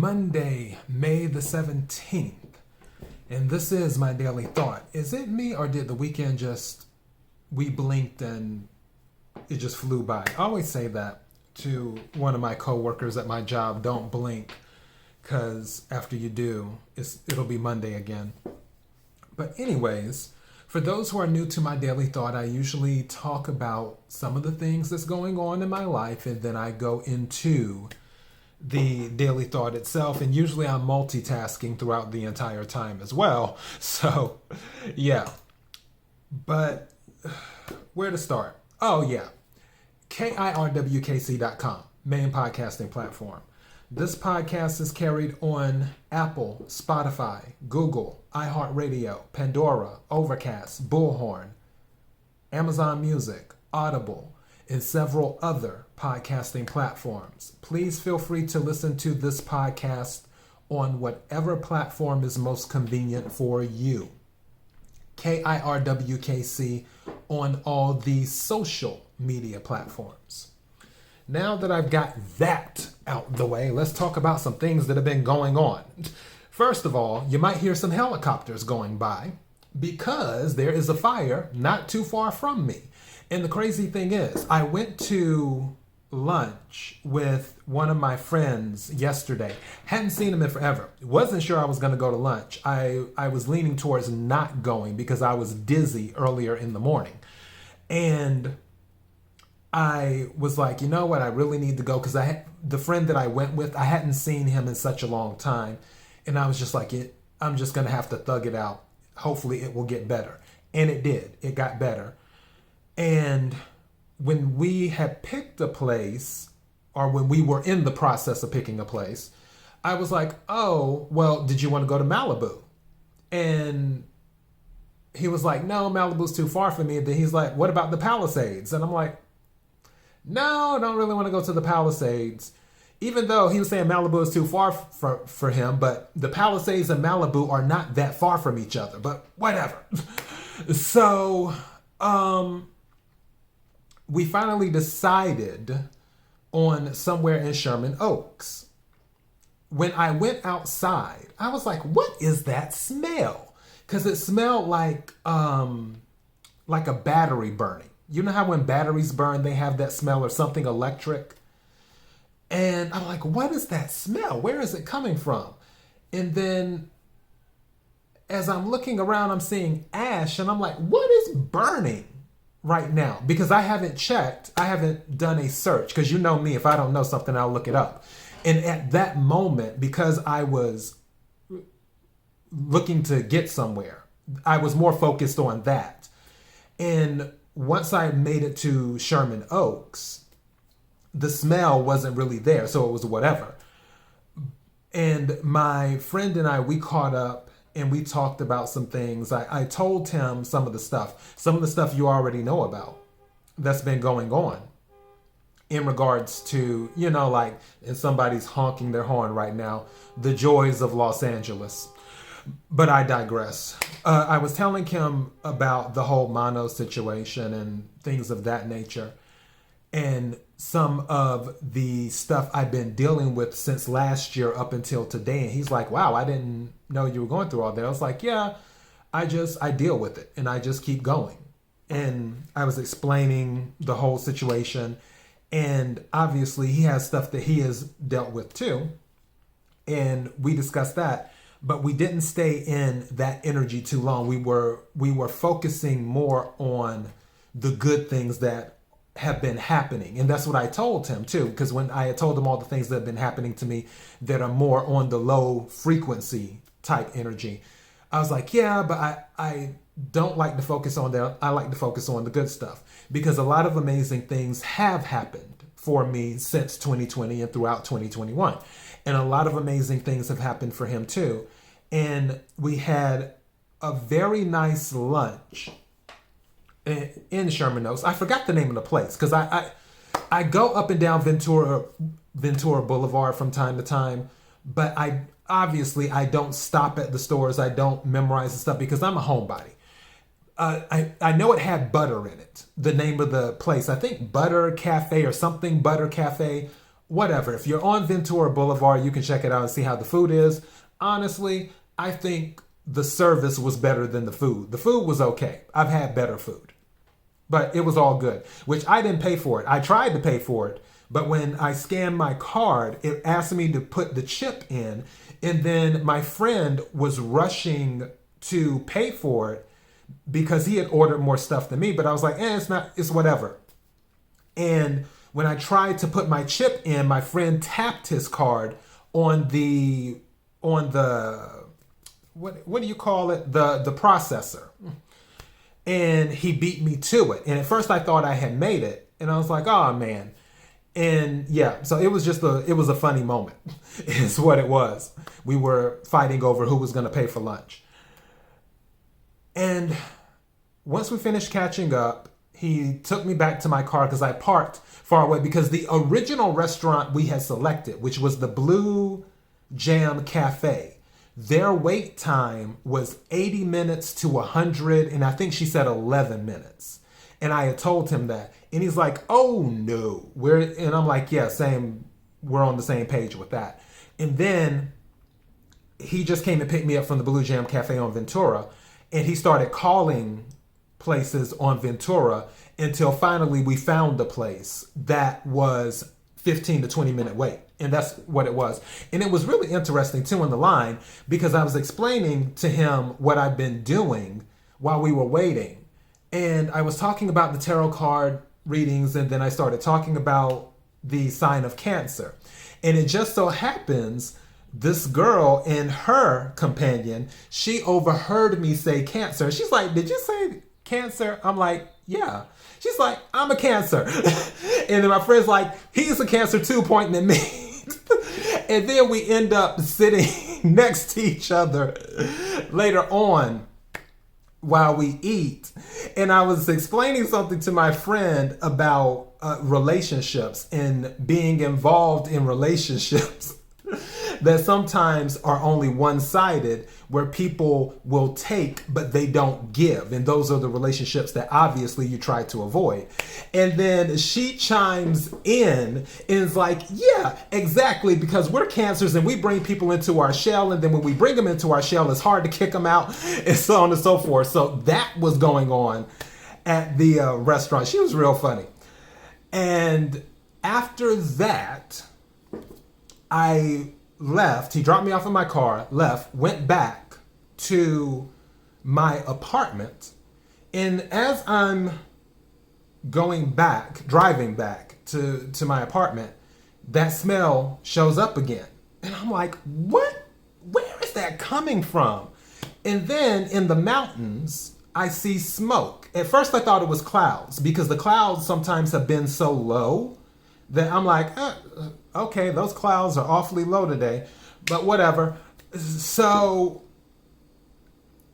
Monday, May the 17th, and this is my daily thought. Is it me, or did the weekend we blinked and it just flew by? I always say that to one of my coworkers at my job: don't blink, because after you do, it'll be Monday again. But anyways, for those who are new to my daily thought, I usually talk about some of the things that's going on in my life, and then I go into the daily thought itself, and usually I'm multitasking throughout the entire time as well. So, yeah. But where to start? Oh, yeah. KIRWKC.com, main podcasting platform. This podcast is carried on Apple, Spotify, Google, iHeartRadio, Pandora, Overcast, Bullhorn, Amazon Music, Audible, and several other podcasting platforms. Please feel free to listen to this podcast on whatever platform is most convenient for you. KIRWKC on all the social media platforms. Now that I've got that out the way, let's talk about some things that have been going on. First of all, you might hear some helicopters going by because there is a fire not too far from me. And the crazy thing is, I went to lunch with one of my friends yesterday. Hadn't seen him in forever. Wasn't sure I was going to go to lunch. I was leaning towards not going because I was dizzy earlier in the morning. And I was like, you know what? I really need to go, because the friend that I went with, I hadn't seen him in such a long time. And I was just like, I'm just going to have to thug it out. Hopefully it will get better. And it did. It got better. And when we had picked a place, or when we were in the process of picking a place, I was like, oh, well, did you want to go to Malibu? And he was like, no, Malibu's too far for me. And then he's like, what about the Palisades? And I'm like, no, I don't really want to go to the Palisades. Even though he was saying Malibu is too far for him, but the Palisades and Malibu are not that far from each other, but whatever. So, we finally decided on somewhere in Sherman Oaks. When I went outside, I was like, what is that smell? Because it smelled like a battery burning. You know how when batteries burn, they have that smell, or something electric? And I'm like, what is that smell? Where is it coming from? And then as I'm looking around, I'm seeing ash, and I'm like, what is burning right now? Because I haven't checked. I haven't done a search, because you know me, if I don't know something, I'll look it up. And at that moment, because I was looking to get somewhere, I was more focused on that. And once I made it to Sherman Oaks, the smell wasn't really there, so it was whatever. And my friend and I, we caught up and we talked about some things. I told him some of the stuff you already know about that's been going on in regards to, like, and somebody's honking their horn right now, the joys of Los Angeles. But I digress. I was telling him about the whole mono situation and things of that nature, and some of the stuff I've been dealing with since last year up until today. And he's like, wow, I didn't know you were going through all that. I was like, yeah, I deal with it, and I just keep going. And I was explaining the whole situation, and obviously he has stuff that he has dealt with too. And we discussed that. But we didn't stay in that energy too long. We were focusing more on the good things that have been happening. And that's what I told him too, because when I had told him all the things that have been happening to me that are more on the low frequency type energy, I was like, yeah, but I don't like to focus on that. I like to focus on the good stuff, because a lot of amazing things have happened for me since 2020 and throughout 2021. And a lot of amazing things have happened for him too. And we had a very nice lunch in Sherman Oaks. I forgot the name of the place, because I go up and down Ventura Boulevard from time to time, but I don't stop at the stores. I don't memorize the stuff because I'm a homebody. I know it had butter in it, the name of the place. I think Butter Cafe or something, Butter Cafe whatever. If you're on Ventura Boulevard, you can check it out and see how the food is. Honestly, I think the service was better than the food. The food was okay. I've had better food, but it was all good, which I didn't pay for it. I tried to pay for it, but when I scanned my card, it asked me to put the chip in, and then my friend was rushing to pay for it because he had ordered more stuff than me, but I was like, it's whatever. And when I tried to put my chip in, my friend tapped his card on the what do you call it? The processor. And he beat me to it. And at first I thought I had made it, and I was like, oh man. And yeah, so it was a funny moment is what it was. We were fighting over who was going to pay for lunch. And once we finished catching up, he took me back to my car because I parked far away, because the original restaurant we had selected, which was the Blue Jam Cafe, their wait time was 80 minutes to 100, and I think she said 11 minutes. And I had told him that. And he's like, oh no. And I'm like, yeah, same. We're on the same page with that. And then he just came and picked me up from the Blue Jam Cafe on Ventura, and he started calling places on Ventura until finally we found the place that was 15 to 20 minute wait. And that's what it was. And it was really interesting too in the line, because I was explaining to him what I've been doing while we were waiting. And I was talking about the tarot card readings, and then I started talking about the sign of Cancer. And it just so happens this girl and her companion, she overheard me say Cancer. She's like, did you say Cancer? I'm like, yeah. She's like, I'm a Cancer. And then my friend's like, he's a Cancer too, pointing at me. And then we end up sitting next to each other later on while we eat. And I was explaining something to my friend about relationships and being involved in relationships that sometimes are only one-sided, where people will take but they don't give, and those are the relationships that obviously you try to avoid. And then she chimes in and is like, yeah, exactly, because we're Cancers and we bring people into our shell, and then when we bring them into our shell, it's hard to kick them out, and so on and so forth. So that was going on at the restaurant. She was real funny. And after that, I left. He dropped me off in my car, left, went back to my apartment. And as I'm driving back to my apartment, that smell shows up again. And I'm like, what? Where is that coming from? And then in the mountains, I see smoke. At first I thought it was clouds, because the clouds sometimes have been so low that I'm like, okay, those clouds are awfully low today, but whatever. So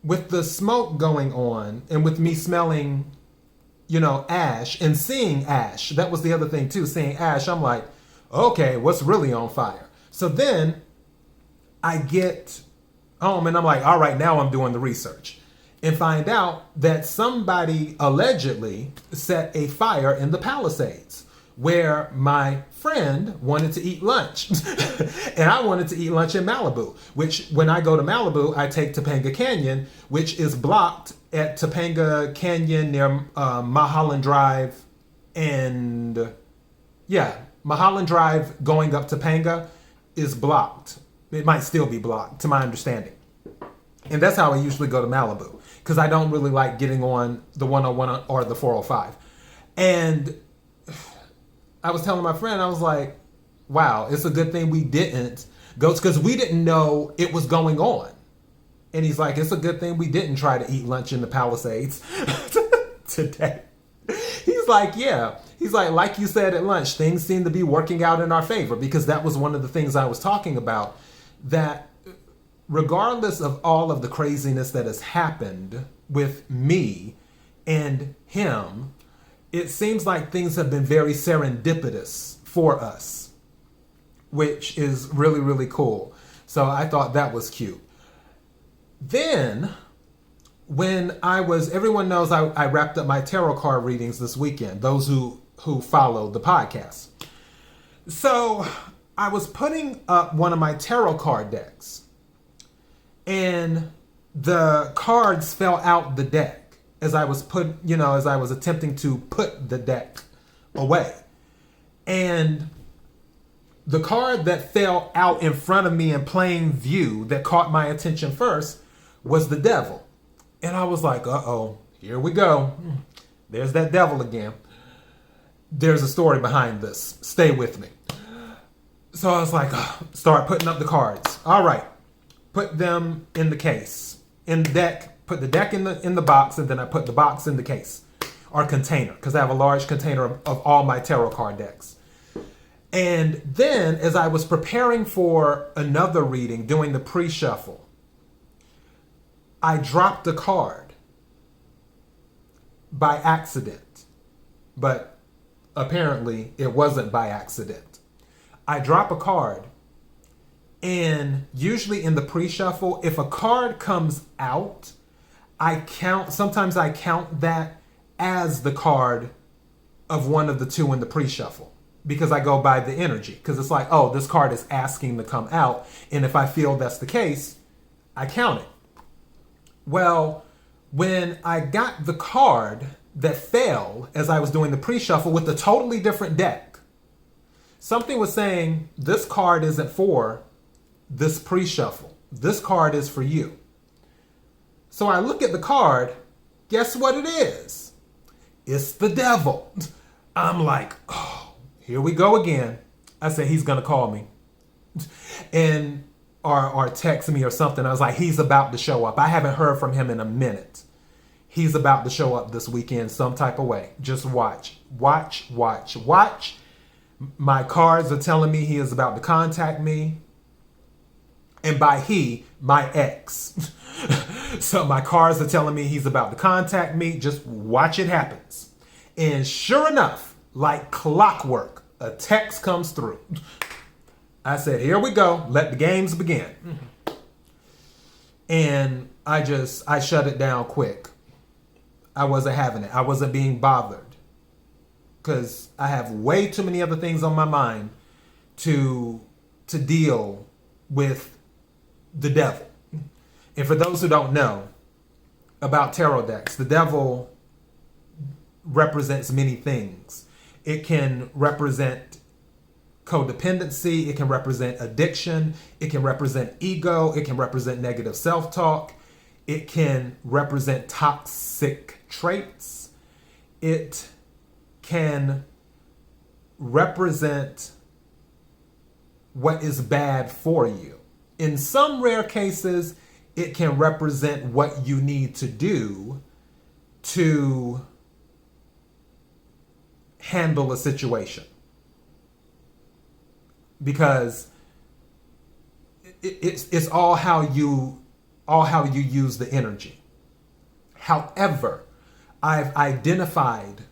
with the smoke going on, and with me smelling, ash and seeing ash, that was the other thing too, seeing ash, I'm like, okay, what's really on fire? So then I get home and I'm like, all right, now I'm doing the research, and find out that somebody allegedly set a fire in the Palisades, where my friend wanted to eat lunch. And I wanted to eat lunch in Malibu, which when I go to Malibu, I take Topanga Canyon, which is blocked at Topanga Canyon near Mulholland Drive. And yeah, Mulholland Drive going up Topanga is blocked. It might still be blocked, to my understanding. And that's how I usually go to Malibu, because I don't really like getting on the 101 or the 405. And I was telling my friend, I was like, wow, it's a good thing we didn't go, because we didn't know it was going on. And he's like, it's a good thing we didn't try to eat lunch in the Palisades today. He's like, yeah. He's like you said at lunch, things seem to be working out in our favor, because that was one of the things I was talking about, that regardless of all of the craziness that has happened with me and him, it seems like things have been very serendipitous for us, which is really, really cool. So I thought that was cute. Then, when everyone knows I wrapped up my tarot card readings this weekend, those who follow the podcast. So I was putting up one of my tarot card decks, and the cards fell out the deck as I was attempting to put the deck away. And the card that fell out in front of me in plain view that caught my attention first was the devil. And I was like, uh-oh, here we go. There's that devil again. There's a story behind this. Stay with me. So I was like, start putting up the cards. All right. Put them in the case. In the deck. Put the deck in the box, and then I put the box in the case or container, because I have a large container of all my tarot card decks. And then as I was preparing for another reading, doing the pre-shuffle, I dropped a card by accident. But apparently it wasn't by accident. I drop a card, and usually in the pre-shuffle, if a card comes out, sometimes I count that as the card of one of the two in the pre-shuffle, because I go by the energy. Because it's like, oh, this card is asking to come out. And if I feel that's the case, I count it. Well, when I got the card that fell as I was doing the pre-shuffle with a totally different deck, something was saying, this card isn't for this pre-shuffle. This card is for you. So I look at the card. Guess what it is? It's the devil. I'm like, oh, here we go again. I said, he's going to call me and or text me or something. I was like, he's about to show up. I haven't heard from him in a minute. He's about to show up this weekend some type of way. Just watch. Watch, watch, watch. My cards are telling me he is about to contact me. And by he, my ex. So my cards are telling me he's about to contact me. Just watch it happen. And sure enough, like clockwork, a text comes through. I said, here we go. Let the games begin. And I shut it down quick. I wasn't having it. I wasn't being bothered. Because I have way too many other things on my mind to deal with the devil. And for those who don't know about tarot decks, the devil represents many things. It can represent codependency. It can represent addiction. It can represent ego. It can represent negative self-talk. It can represent toxic traits. It can represent what is bad for you. In some rare cases, it can represent what you need to do to handle a situation. Because it's all how you use the energy. However, I've identified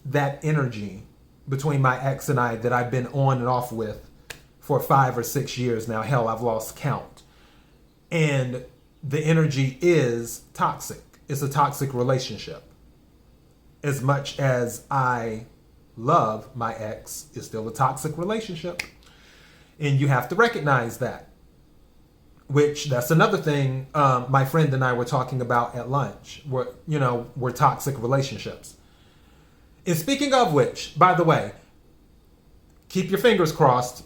that energy between my ex and I that I've been on and off with for 5 or 6 years now. Hell, I've lost count. And the energy is toxic. It's a toxic relationship. As much as I love my ex, it's still a toxic relationship. And you have to recognize that. Which, that's another thing my friend and I were talking about at lunch. We're toxic relationships. And speaking of which, by the way, keep your fingers crossed.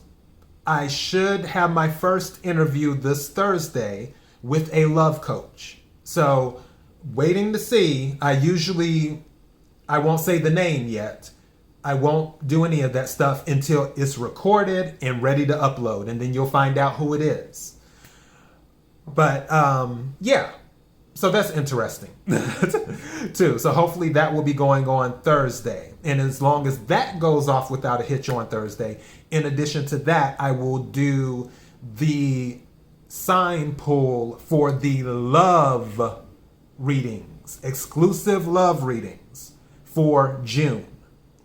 I should have my first interview this Thursday with a love coach. So, waiting to see. I won't say the name yet. I won't do any of that stuff until it's recorded and ready to upload. And then you'll find out who it is. But, yeah. So that's interesting, too. So hopefully that will be going on Thursday. And as long as that goes off without a hitch on Thursday, in addition to that, I will do the sign pull for the love readings, exclusive love readings for June.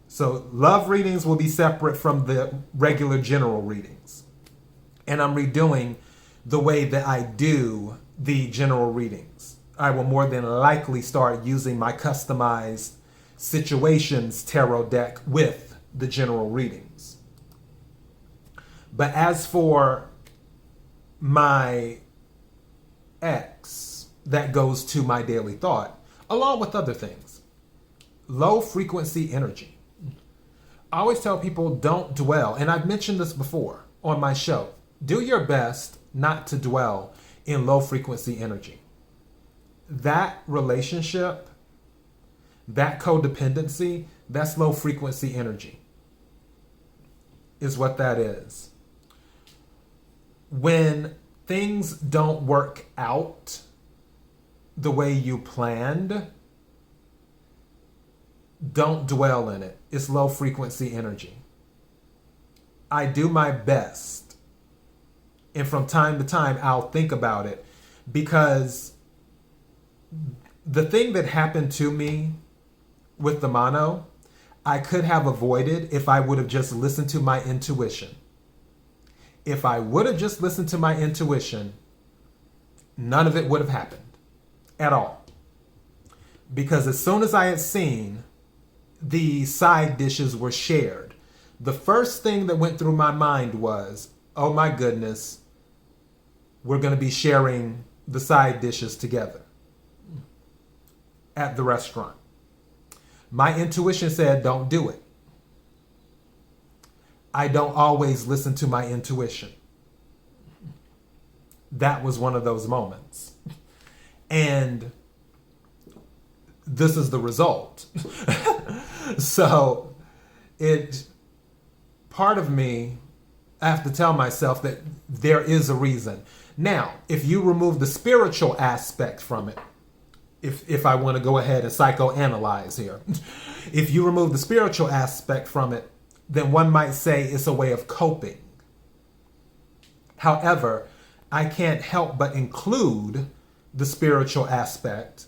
So love readings will be separate from the regular general readings. And I'm redoing the way that I do the general readings. I will more than likely start using my customized situations tarot deck with the general readings. But as for my X, that goes to my daily thought, along with other things. Low frequency energy. I always tell people don't dwell, and I've mentioned this before on my show. Do your best not to dwell in low frequency energy. That relationship, that codependency, that's low frequency energy, is what that is. When things don't work out the way you planned, don't dwell in it. It's low frequency energy. I do my best, and from time to time I'll think about it, because the thing that happened to me with the mono, I could have avoided if I would have just listened to my intuition. If I would have just listened to my intuition, none of it would have happened at all. Because as soon as I had seen the side dishes were shared, the first thing that went through my mind was, oh my goodness, we're going to be sharing the side dishes together at the restaurant. My intuition said, don't do it. I don't always listen to my intuition. That was one of those moments. And this is the result. So part of me, I have to tell myself that there is a reason. Now, if you remove the spiritual aspect from it, if I want to go ahead and psychoanalyze here, if you remove the spiritual aspect from it, then one might say it's a way of coping. However, I can't help but include the spiritual aspect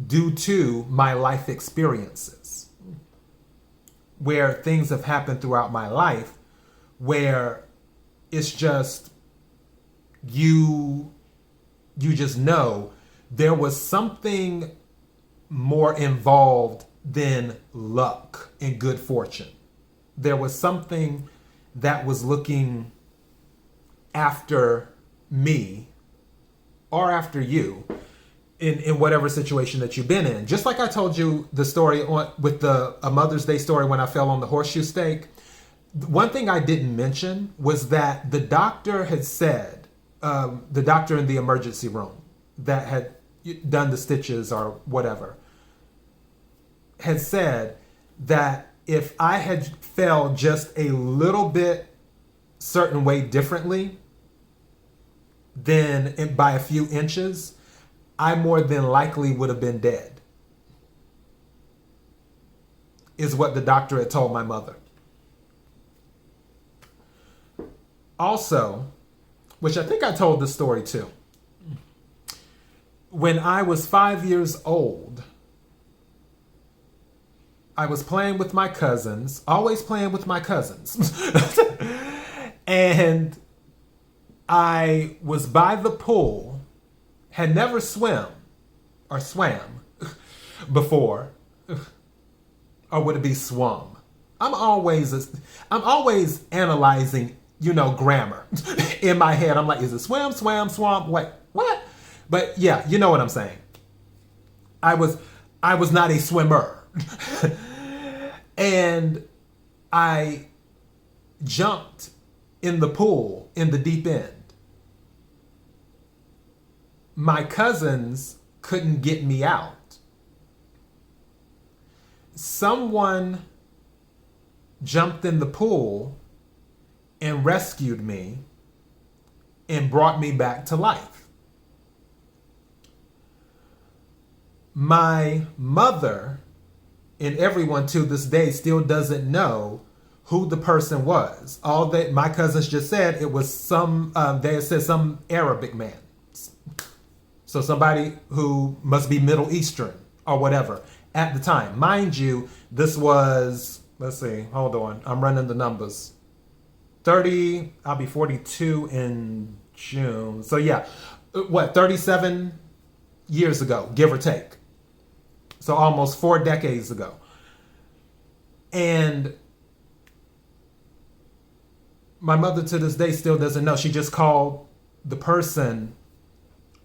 due to my life experiences, where things have happened throughout my life where it's just you just know there was something more involved than luck and good fortune. There was something that was looking after me or after you in whatever situation that you've been in. Just like I told you the story with a Mother's Day story when I fell on the horseshoe stake. One thing I didn't mention was that the doctor had said, the doctor in the emergency room that had done the stitches or whatever, had said that if I had fell just a little bit certain way differently, then by a few inches, I more than likely would have been dead, is what the doctor had told my mother. Also, which I think I told this story too, when I was 5 years old, I was playing with my cousins, always playing with my cousins. And I was by the pool, had never swam before, or would it be swum? I'm always analyzing, grammar in my head. I'm like, is it swim, swam, swamp? Wait, what? But yeah, you know what I'm saying. I was not a swimmer. And I jumped in the pool in the deep end. My cousins couldn't get me out. Someone jumped in the pool and rescued me and brought me back to life. My mother and everyone to this day still doesn't know who the person was. All that my cousins just said, it was they said some Arabic man. So somebody who must be Middle Eastern or whatever at the time. Mind you, this was, let's see, hold on. I'm running the numbers. I'll be 42 in June. So yeah, 37 years ago, give or take. So almost 4 decades ago. And my mother to this day still doesn't know. She just called the person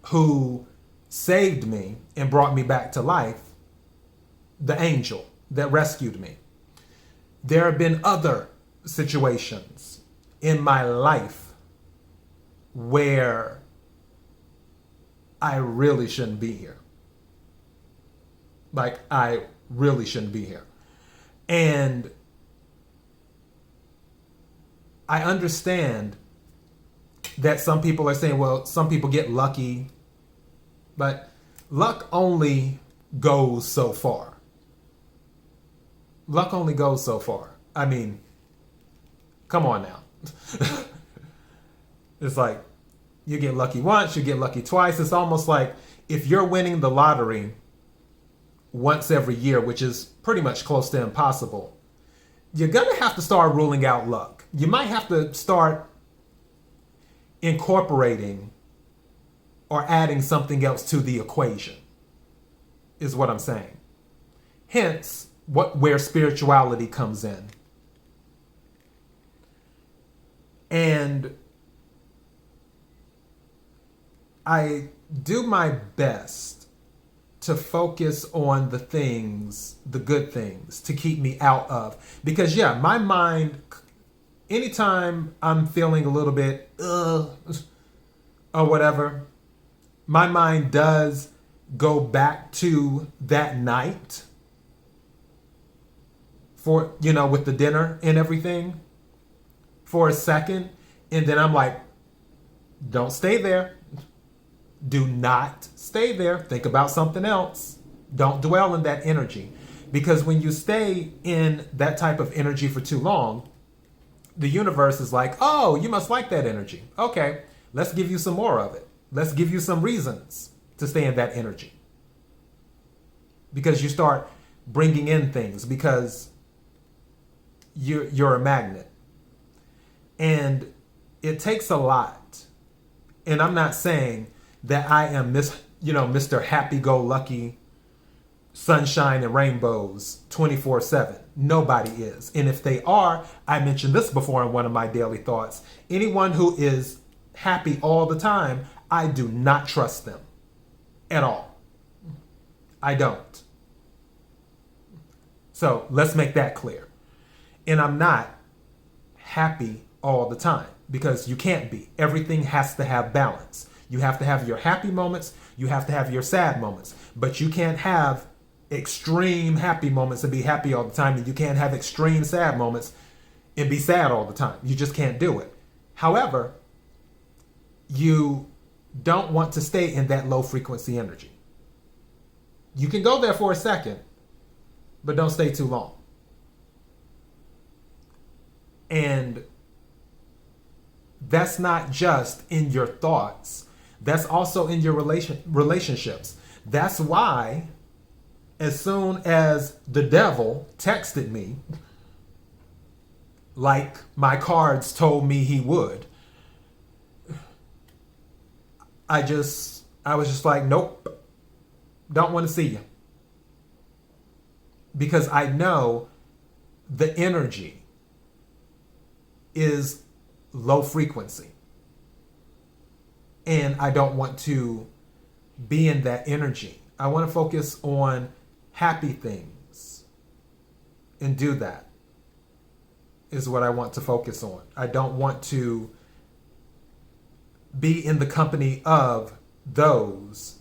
who saved me and brought me back to life the angel that rescued me. There have been other situations in my life where I really shouldn't be here. Like, I really shouldn't be here. And I understand that some people are saying, well, some people get lucky, but luck only goes so far. Luck only goes so far. I mean, come on now. It's like, you get lucky once, you get lucky twice. It's almost like if you're winning the lottery once every year, which is pretty much close to impossible, you're going to have to start ruling out luck. You might have to start incorporating or adding something else to the equation, is what I'm saying. Hence, where spirituality comes in. And I do my best to focus on the things, the good things, to keep me out of. Because yeah, my mind, anytime I'm feeling a little bit, or whatever, my mind does go back to that night for, with the dinner and everything for a second. And then I'm like, don't stay there. Do not stay there. Think about something else. Don't dwell in that energy. Because when you stay in that type of energy for too long, the universe is like, oh, you must like that energy. Okay, let's give you some more of it. Let's give you some reasons to stay in that energy. Because you start bringing in things, because you're a magnet. And it takes a lot. And I'm not saying that I am Mr. Happy-go-lucky, sunshine and rainbows 24/7. Nobody is. And if they are, I mentioned this before in one of my daily thoughts, anyone who is happy all the time, I do not trust them at all. I don't. So let's make that clear. And I'm not happy all the time, because you can't be. Everything has to have balance. You have to have your happy moments. You have to have your sad moments. But you can't have extreme happy moments and be happy all the time. And you can't have extreme sad moments and be sad all the time. You just can't do it. However, you don't want to stay in that low frequency energy. You can go there for a second, but don't stay too long. And that's not just in your thoughts. That's also in your relationships. That's why, as soon as the devil texted me, like my cards told me he would, I was just like, nope, don't want to see you. Because I know the energy is low frequency. And I don't want to be in that energy. I want to focus on happy things and do that is what I want to focus on. I don't want to be in the company of those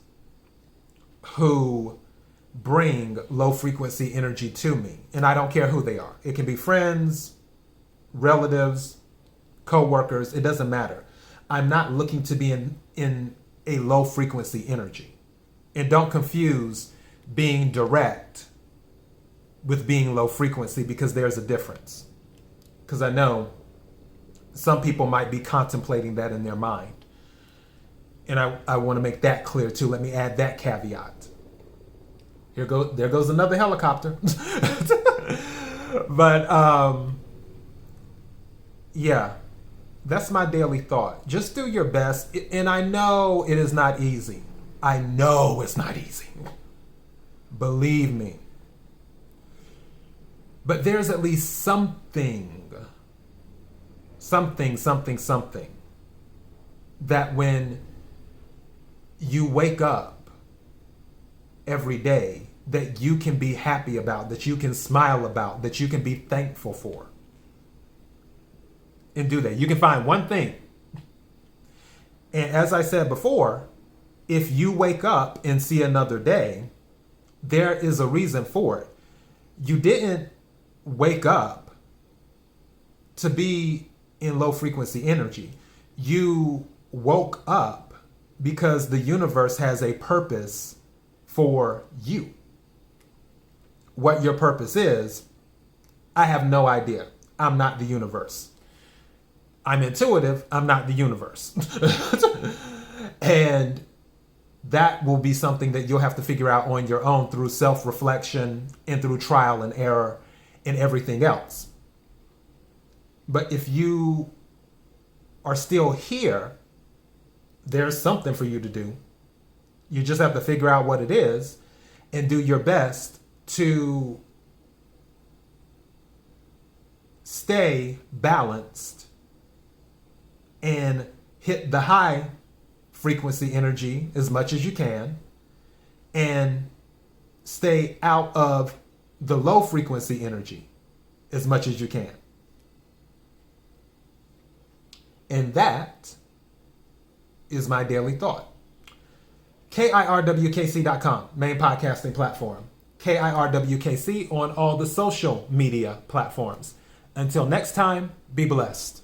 who bring low frequency energy to me. And I don't care who they are. It can be friends, relatives, co-workers. It doesn't matter. I'm not looking to be in a low frequency energy. And don't confuse being direct with being low frequency, because there's a difference. Because I know some people might be contemplating that in their mind. And I want to make that clear too. Let me add that caveat. There goes another helicopter. But yeah, that's my daily thought. Just do your best. And I know it is not easy. I know it's not easy. Believe me. But there's at least something something, something, something that when you wake up every day that you can be happy about, that you can smile about, that you can be thankful for. And do that. You can find one thing. And as I said before, if you wake up and see another day, there is a reason for it. You didn't wake up to be in low frequency energy. You woke up because the universe has a purpose for you. What your purpose is, I have no idea. I'm not the universe. I'm intuitive. I'm not the universe. And that will be something that you'll have to figure out on your own through self-reflection and through trial and error and everything else. But if you are still here, there's something for you to do. You just have to figure out what it is and do your best to stay balanced and hit the high frequency energy as much as you can and stay out of the low frequency energy as much as you can. And that is my daily thought. KIRWKC.com, main podcasting platform. KIRWKC on all the social media platforms. Until next time, be blessed.